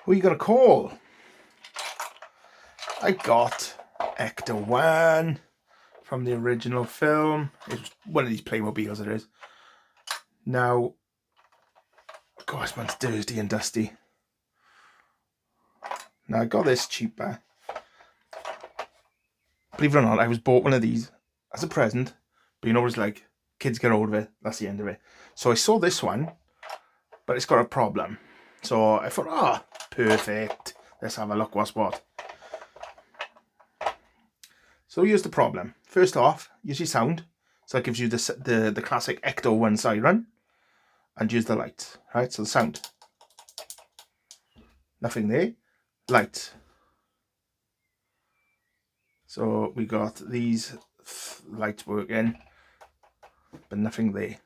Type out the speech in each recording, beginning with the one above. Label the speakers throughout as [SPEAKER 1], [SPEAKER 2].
[SPEAKER 1] Who are you going to call? I got Ecto-1 from the original film. It's one of these Playmobiles it is. Now, of course, man's dirty and dusty. Now, I got this cheaper. Believe it or not, I was bought one of these as a present. But you know what it's like, kids get hold of it, that's the end of it. So I saw this one, but it's got a problem. So I thought, ah, perfect. Let's have a look what's what. So here's the problem. First off, use your sound. So that gives you the classic Ecto-1 siren. And use the lights. Right, so the sound. Nothing there. Light. So we got these lights working, but nothing there.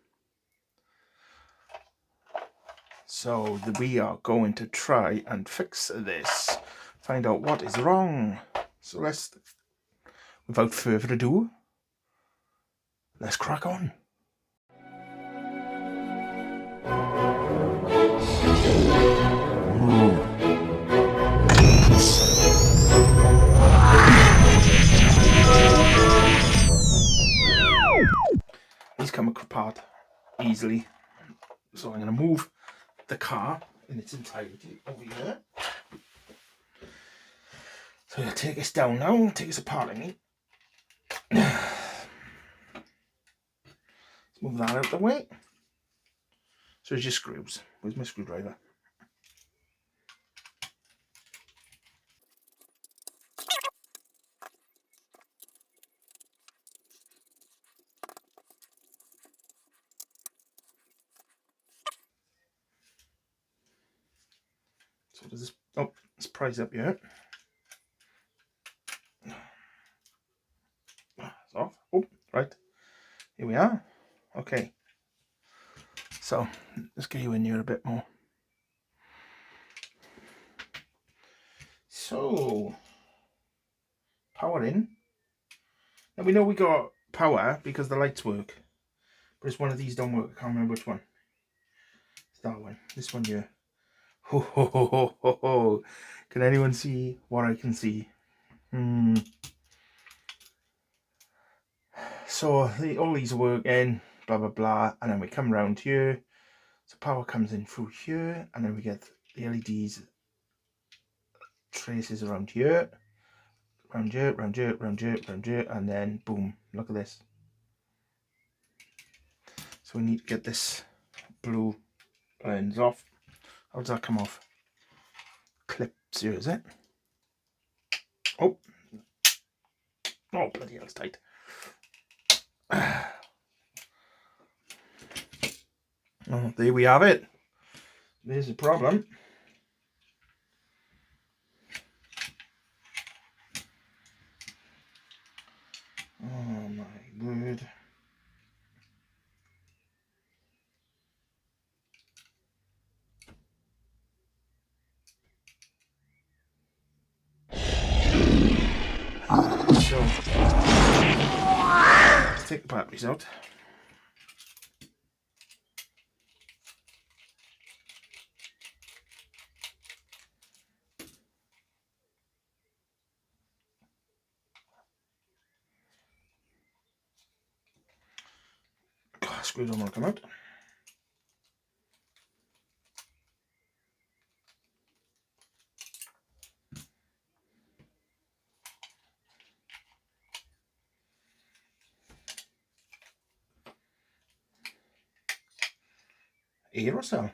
[SPEAKER 1] So we are going to try and fix this. Find out what is wrong. So let's, without further ado, let's crack on. These come apart easily. So I'm going to move the car in its entirety over here. So I'll take this down now, take this apart, I mean. Let's move that out of the way. So there's your screws. Where's my screwdriver? So does this, oh, let's prise up here. It's off. Oh, right. Here we are. Okay. So let's get you in here a bit more. So power in. Now we know we got power because the lights work. But it's one of these don't work. I can't remember which one. It's that one. This one here. Ho ho ho ho ho ho. Can anyone see what I can see? So all these are working, blah blah blah, and then we come round here. So power comes in through here, and then we get the LEDs traces around here, round here, round here, round here, round here, and then boom, look at this. So we need to get this blue lens off. How does that come off? Clips here, is it? Oh, oh bloody hell, it's tight. Oh, there we have it. There's the problem. Oh my word. So, let's take the batteries out. Screws don't want to come out. Aerosol.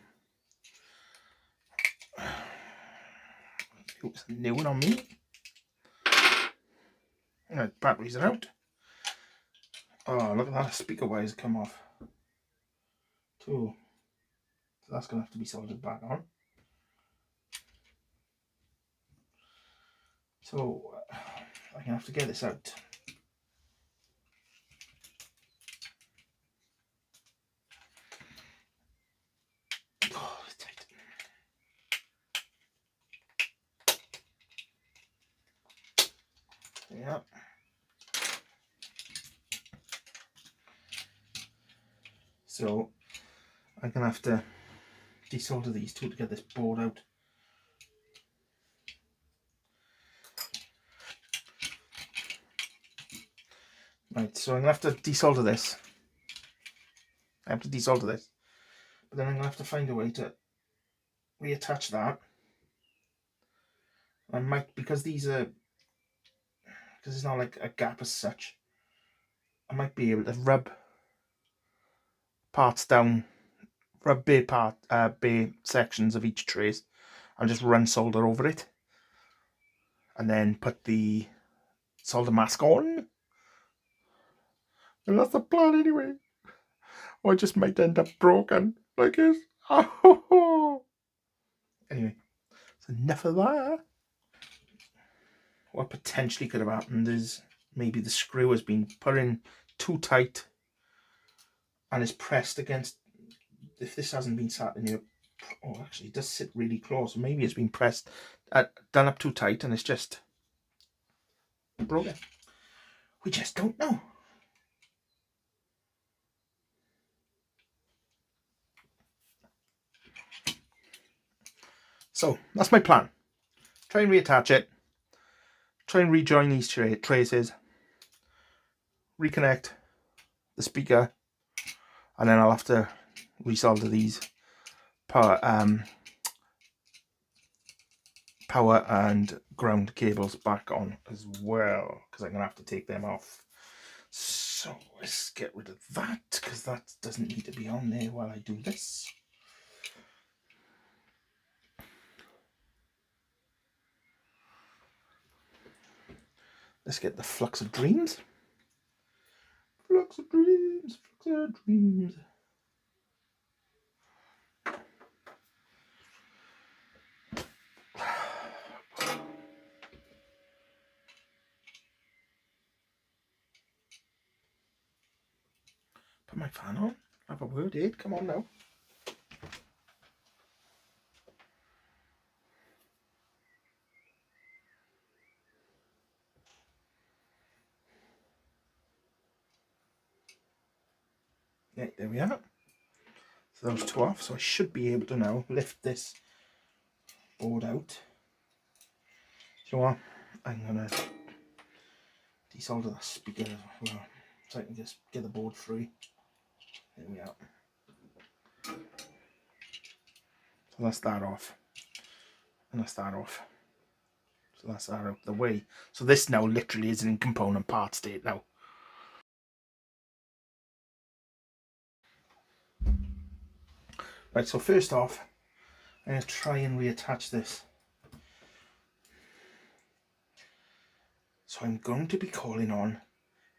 [SPEAKER 1] It's a new one on me. Right, batteries are out. Oh, look at that, speaker wires come off. Too. So that's going to have to be soldered back on. So I'm going to have to get this out. Oh, it's tight. Yeah. So I'm going to have to desolder these two to get this board out. Right, so I'm going to have to desolder this. I have to desolder this. But then I'm going to have to find a way to reattach that. I might, because these are, because it's not like a gap as such, I might be able to rub parts down, rub bare sections of each trace, and just run solder over it. And then put the solder mask on. And that's the plan anyway. Or I just might end up broken like this. Oh. Anyway, so enough of that. What potentially could have happened is maybe the screw has been put in too tight and is pressed against. If this hasn't been sat in here, oh, actually, it does sit really close. Maybe it's been pressed, done up too tight, and it's just broken. We just don't know. So that's my plan. Try and reattach it. Try and rejoin these traces. Reconnect the speaker, and then I'll have to resolder these power and ground cables back on as well, because I'm gonna have to take them off. So let's get rid of that, because that doesn't need to be on there while I do this. Let's get the Flux of Dreams. Flux of Dreams, Flux of Dreams. Put my fan on. Have a word, Ade. Come on now. Yeah, there we are. So those two off. So I should be able to now lift this board out. So what? I'm gonna desolder that speaker as well, so I can just get the board free. There we are. So that's that off. And that's that off. So that's that out of the way. So this now literally is in component part state now. Right, so first off, I'm going to try and reattach this. So I'm going to be calling on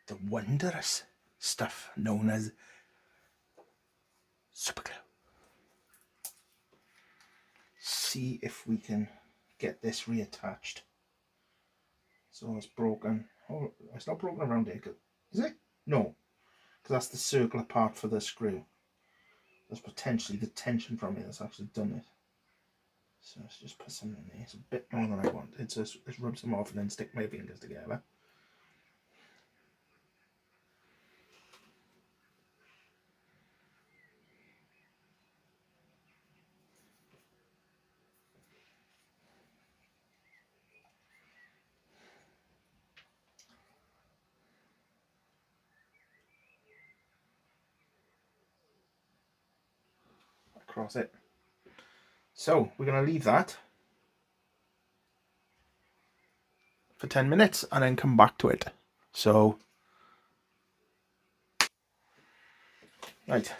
[SPEAKER 1] the wondrous stuff known as super glue. See if we can get this reattached. So it's broken. Oh, it's not broken around here, is it? No, because that's the circular part for the screw. That's potentially the tension from it that's actually done it. So let's just put some in there. It's a bit more than I want. It's just, let's rub some off and then stick my fingers together. Across it. So we're going to leave that for 10 minutes and then come back to it. So, right.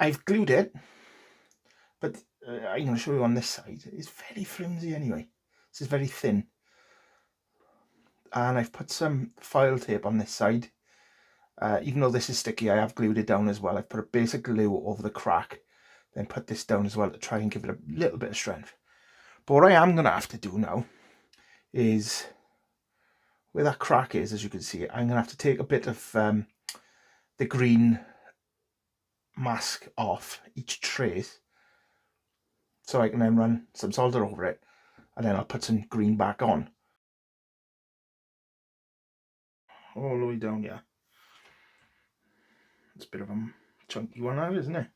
[SPEAKER 1] I've glued it, but I'm going to show you on this side. It's very flimsy anyway. This is very thin. And I've put some foil tape on this side. Even though this is sticky, I have glued it down as well. I've put a basic glue over the crack, then put this down as well to try and give it a little bit of strength. But what I am going to have to do now is, where that crack is, as you can see, I'm going to have to take a bit of the green mask off each trace, so I can then run some solder over it, and then I'll put some green back on. All the way down, yeah. It's a bit of a chunky one now, isn't it?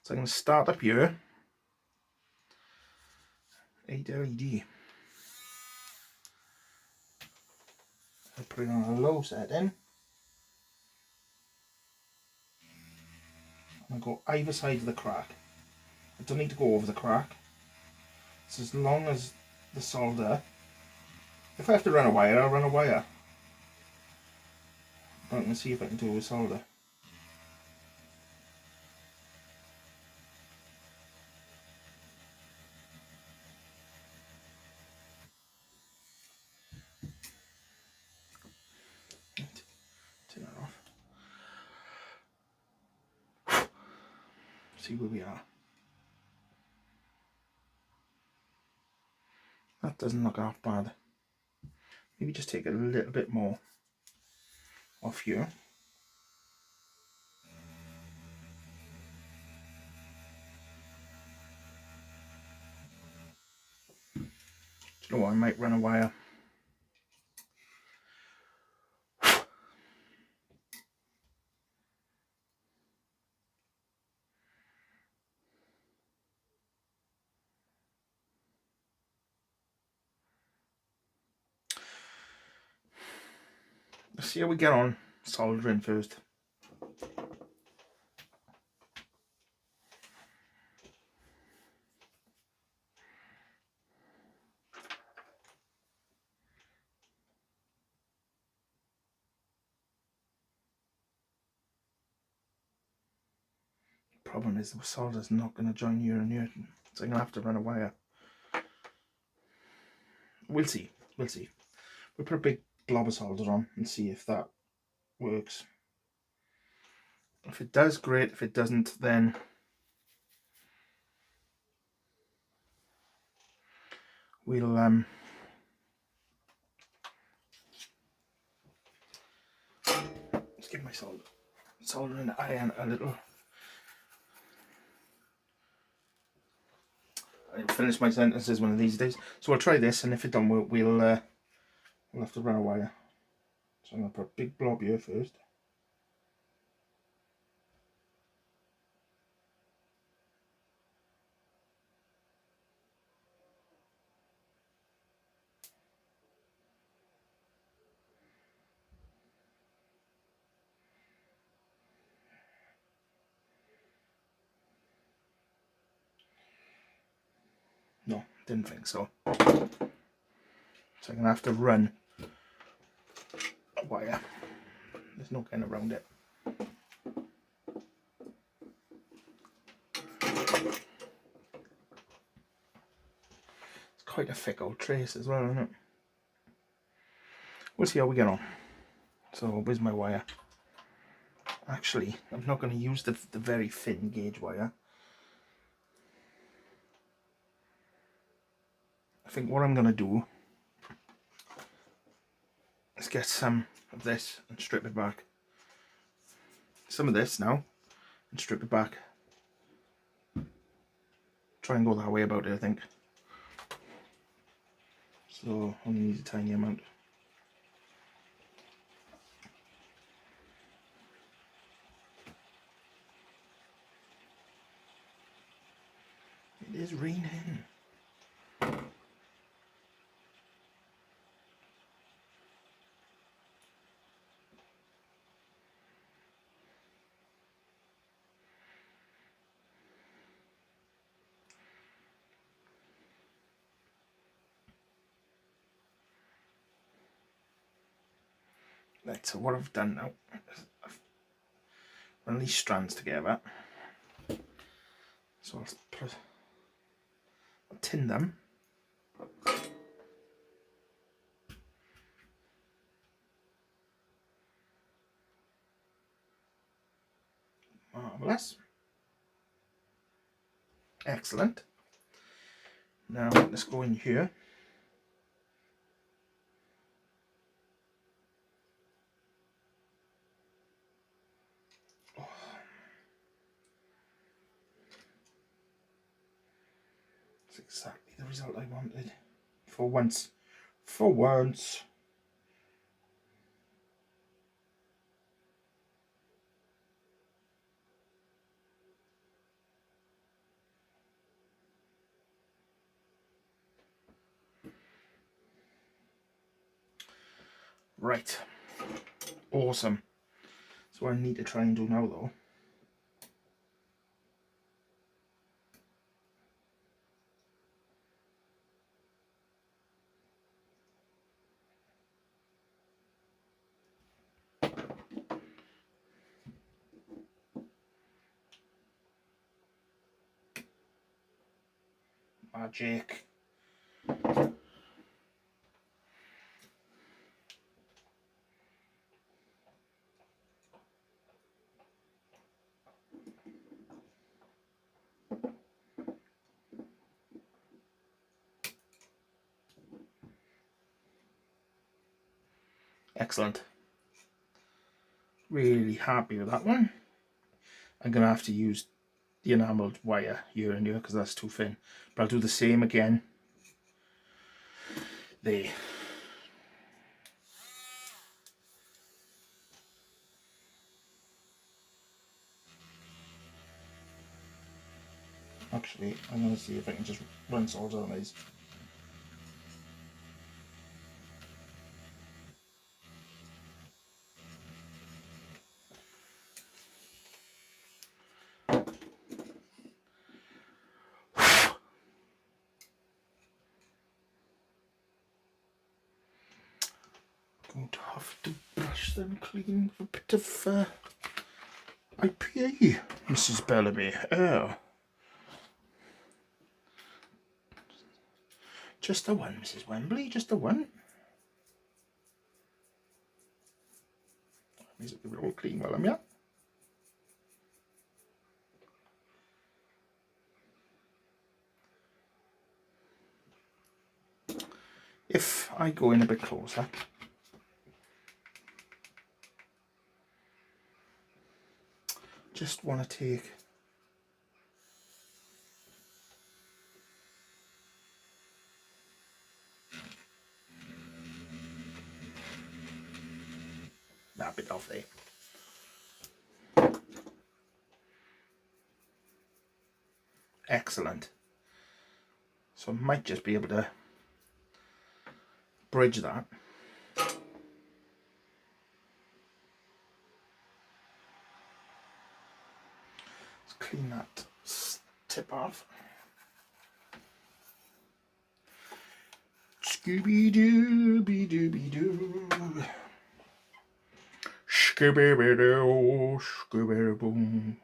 [SPEAKER 1] So I'm going to start up here. 8 LED. I put it on a low setting. And I go either side of the crack. I don't need to go over the crack. So as long as the solder, if I have to run a wire, I'll run a wire. But I'm going to see if I can do it with solder. Turn that off. See where we are. That doesn't look half bad. Maybe just take a little bit more off here. Do you know what? I might run a wire. Let's see how we get on soldering first. Problem is the solder's not going to join here and here, so I'm going to have to run a wire. We'll see, we'll see. We'll put a big glob of solder on and see if that works. If it does, great. If it doesn't, then we'll let's give my soldering iron a little. I'll finish my sentences one of these days. So I'll try this, and if it don't work, we'll have to run a wire. So I'm going to put a big blob here first. No, didn't think so. So I'm going to have to run a wire. There's no getting around it. It's quite a thick old trace as well, isn't it? We'll see how we get on. So where's my wire? Actually, I'm not going to use the very thin gauge wire. I think what I'm going to do is get some of this and strip it back. Some of this now and strip it back. Try and go that way about it, I think. So only need a tiny amount. It is raining. Right, so what I've done now is I've run these strands together. So I'll tin them. Marvellous. Excellent. Now let's go in here. That's exactly the result I wanted. For once. For once. Right, awesome. So what I need to try and do now though, magic. Excellent. Really happy with that one. I'm going to have to use the enamelled wire here and here because that's too thin. But I'll do the same again. There. Actually, I'm going to see if I can just run solder on these. Going to have to brush them clean with a bit of IPA, Mrs. Bellamy. Oh. Just the one, Mrs. Wembley, just the one. Is it all clean while I'm here? If I go in a bit closer, just want to take that bit off there. Excellent. So I might just be able to bridge that. Let's clean that tip off. Scooby-Dooby-Dooby-Doo. Scooby-Doo, Scooby-Boom.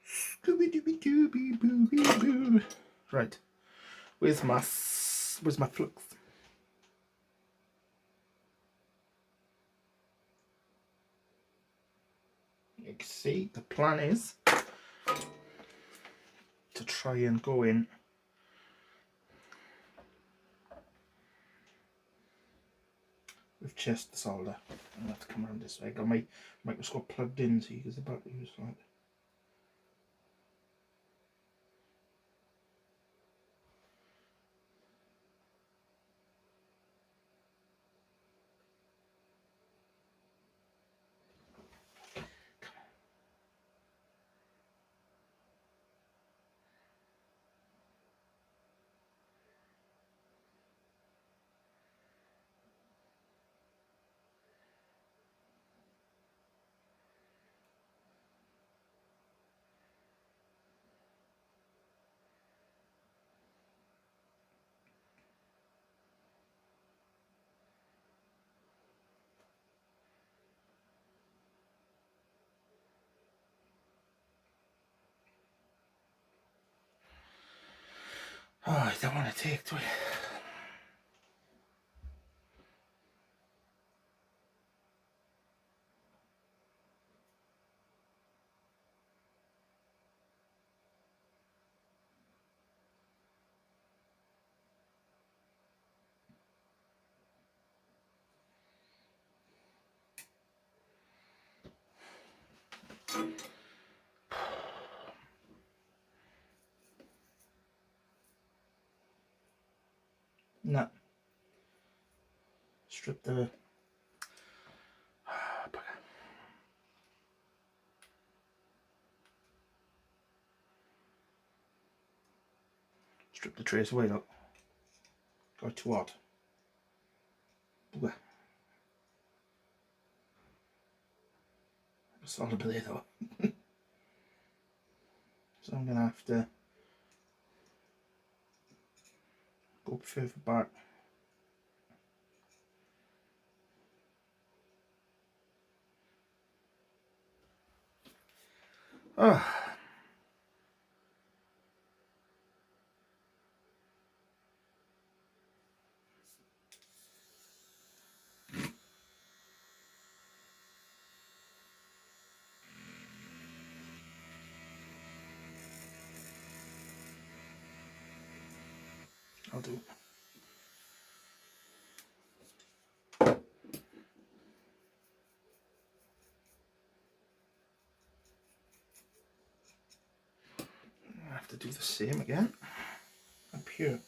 [SPEAKER 1] Scooby-Dooby-Dooby-Boo-Boo. Right. Where's my flux? You can see the plan is to try and go in with just the solder. I'm gonna have to come around this way. I got my microscope plugged in so you can see the battery was like. Oh, I don't want to take to it. No. Strip the trace away, look. Got too hot. Booga. Solid there though. So I'm gonna have to go further back. Oh. I'll do. I have to do the same again up here.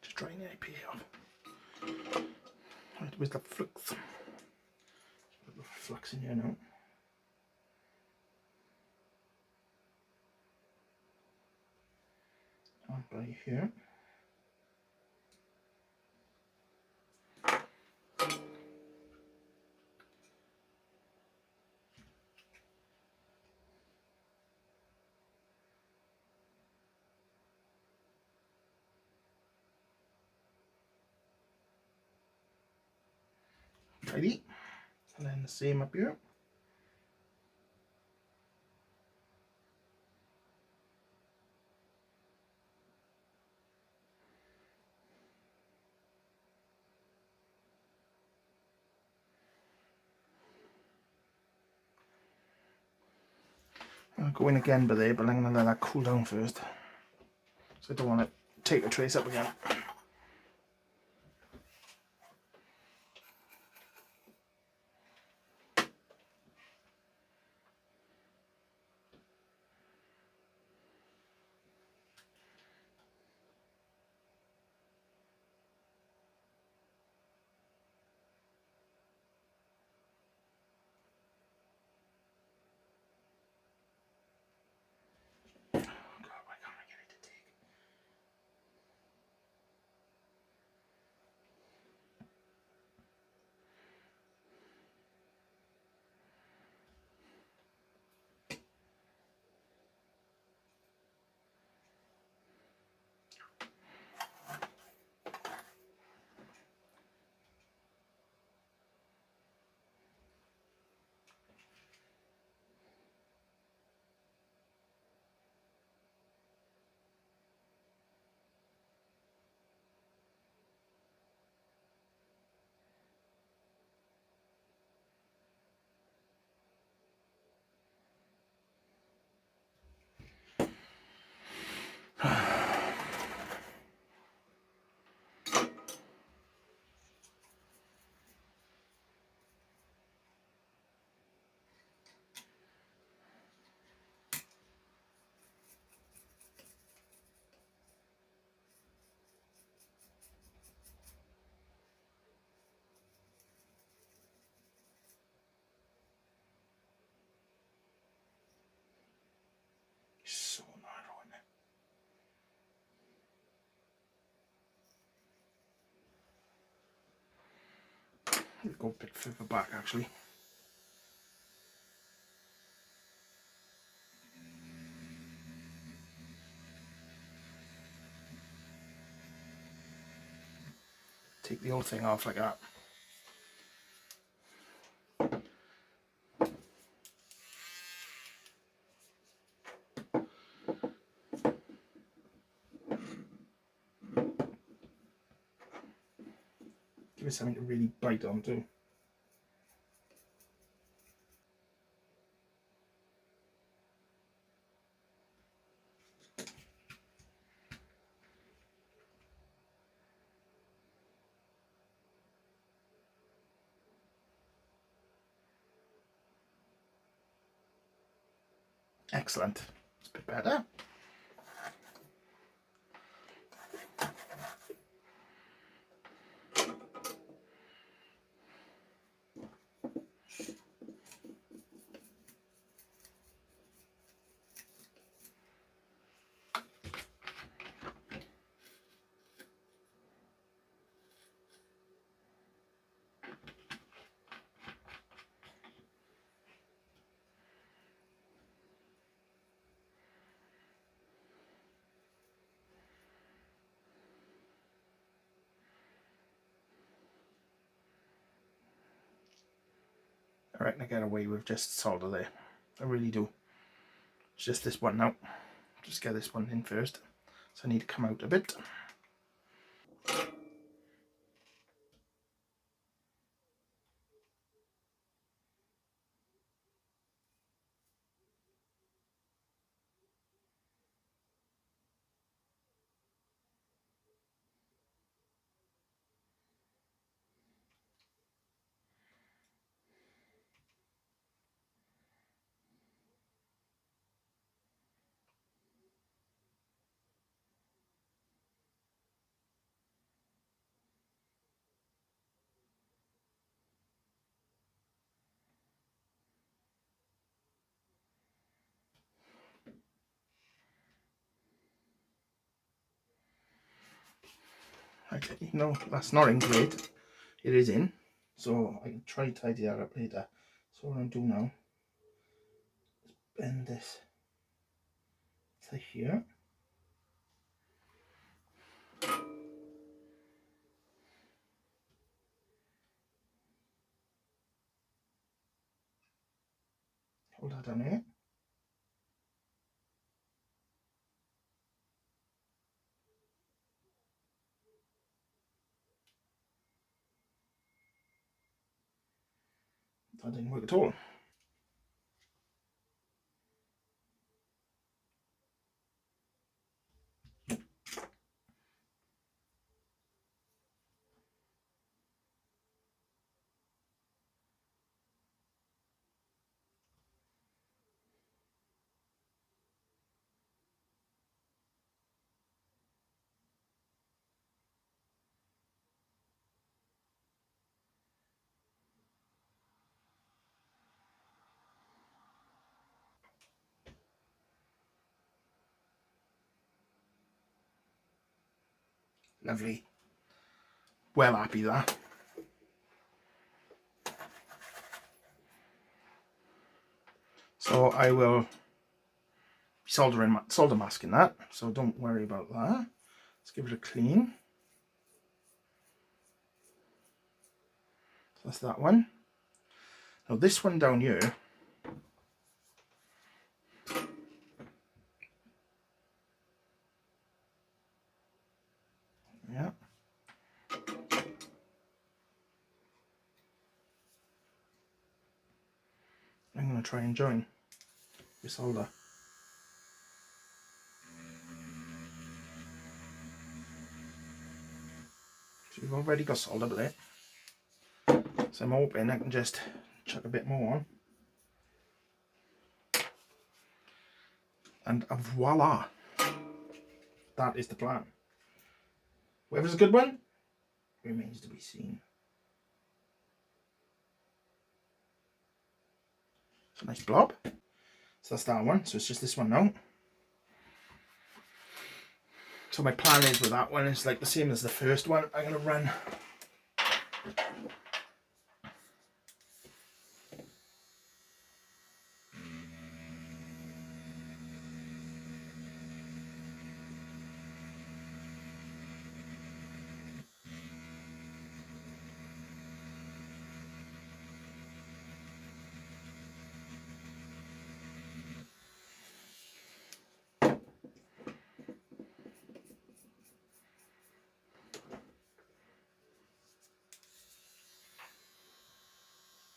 [SPEAKER 1] Just drying the IPA off. Right, where's the flux? Put the flux in here now. On by here. Tidy. And then the same up here. I'll go in again by there, but I'm going to let that cool down first. So I don't want to take the trace up again. So narrow in it. I'll go a bit further back actually. Take the whole thing off like that. Give it something to really bite onto. Excellent. It's a bit better. I reckon I get away with just solder there. I really do. It's just this one now. Just get this one in first. So I need to come out a bit. Okay, even though that's not in great, it is in. So I can try to tidy that up later. So what I'm doing now is bend this to here. Hold that down here. That didn't work at all. Lovely. Well happy that. So I will be solder masking that, so don't worry about that. Let's give it a clean. So that's that one. Now this one down here, yeah. I'm going to try and join with solder. So we've already got solder there. So I'm hoping I can just chuck a bit more on. And voila! That is the plan. Whether it's a good one remains to be seen. It's a nice blob. So that's that one. So it's just this one now. So my plan is with that one, it's like the same as the first one. I'm going to run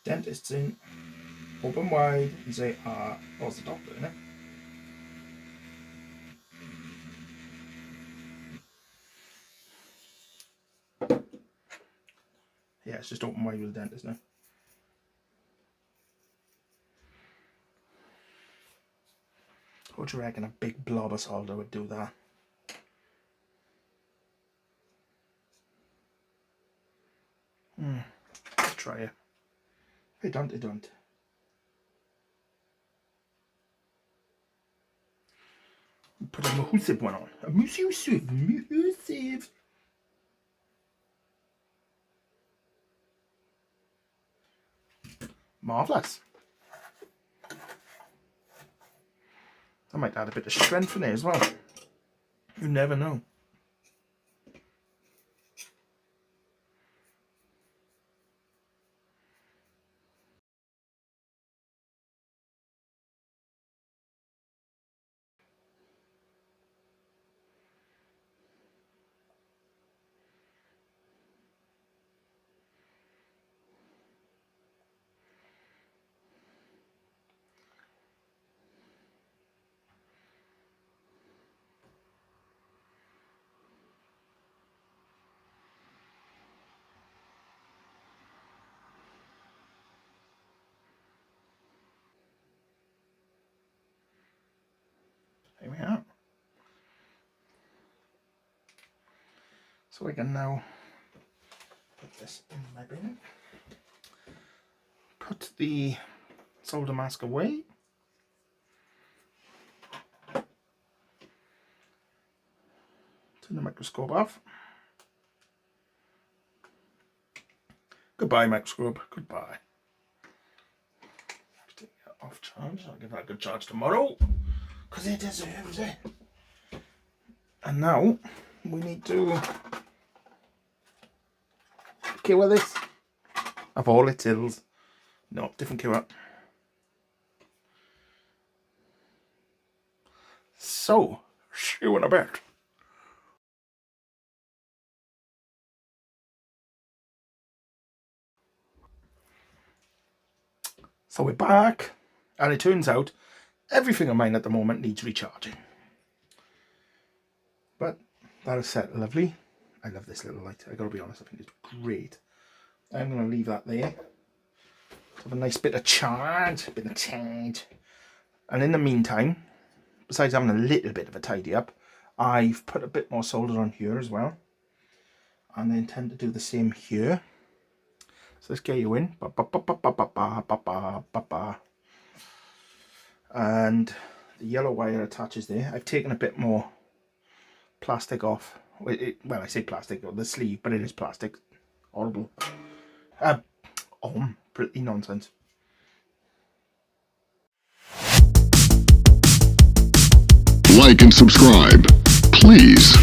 [SPEAKER 1] dentists in, open wide and say, oh, it's the doctor, isn't it? Yeah, it's just open wide with the dentist now. What do you reckon a big blob of solder would do that? Let's try it. It don't. Put a Mahusive one on. A Mahusive. Marvellous. I might add a bit of strength in it as well. You never know. There we are. So we can now put this in my bin. Put the solder mask away. Turn the microscope off. Goodbye, microscope. Goodbye. Take that off charge. I'll give that a good charge tomorrow because it deserves it. And now we need to cure this of all its ills. No, different cure. So, see you in a bit. So we're back, and it turns out everything of mine at the moment needs recharging. But that is set lovely. I love this little light. I gotta be honest, I think it's great. I'm gonna leave that there. Have a nice bit of charge, And in the meantime, besides having a little bit of a tidy up, I've put a bit more solder on here as well. And I intend to do the same here. So let's get you in. And the yellow wire attaches there. I've taken a bit more plastic off. Well, I say plastic, or the sleeve, but it is plastic. Horrible. Pretty nonsense.
[SPEAKER 2] Like and subscribe, please.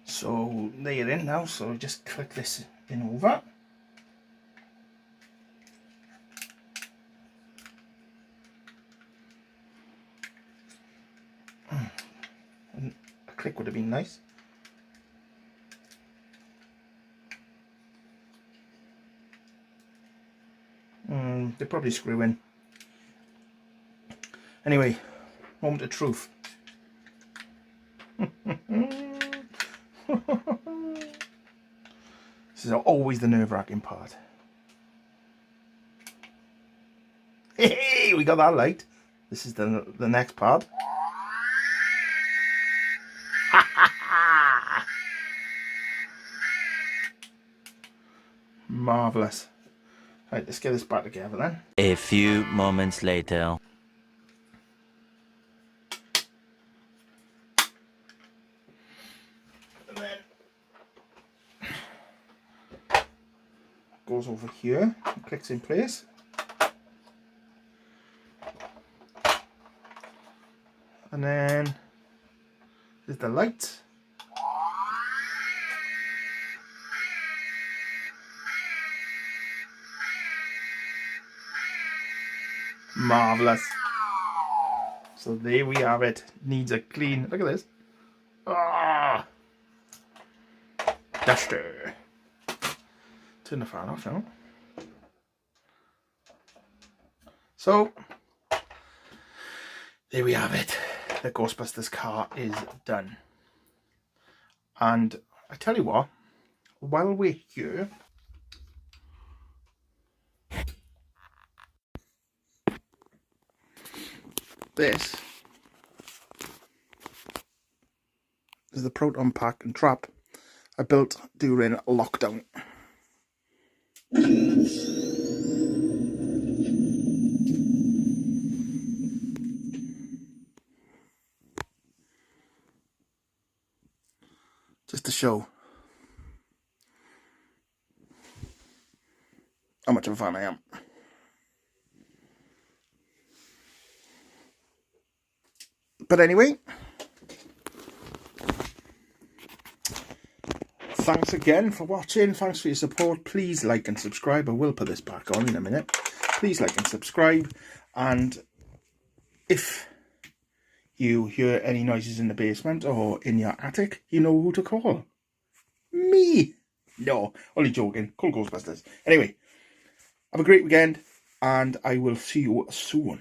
[SPEAKER 1] So they're in now, so just click this in over. And a click would have been nice. They probably screw in. Anyway, moment of truth. This is always the nerve-wracking part. Hey, we got that light. This is the next part. Marvellous. Right, let's get this back together then.
[SPEAKER 3] A few moments later.
[SPEAKER 1] And then go goes over here and clicks in place. And then there's the light. Marvellous. So there we have it. Needs a clean. Look at this. Ah, duster. Turn the fan off now. So there we have it. The Ghostbusters car is done. And I tell you what, while we're here, this is the proton pack and trap I built during lockdown. Just to show how much of a fan I am. But anyway, thanks again for watching. Thanks for your support. Please like and subscribe. I will put this back on in a minute. Please like and subscribe. And if you hear any noises in the basement or in your attic, you know who to call. Me. No, only joking. Call Ghostbusters. Anyway, have a great weekend and I will see you soon.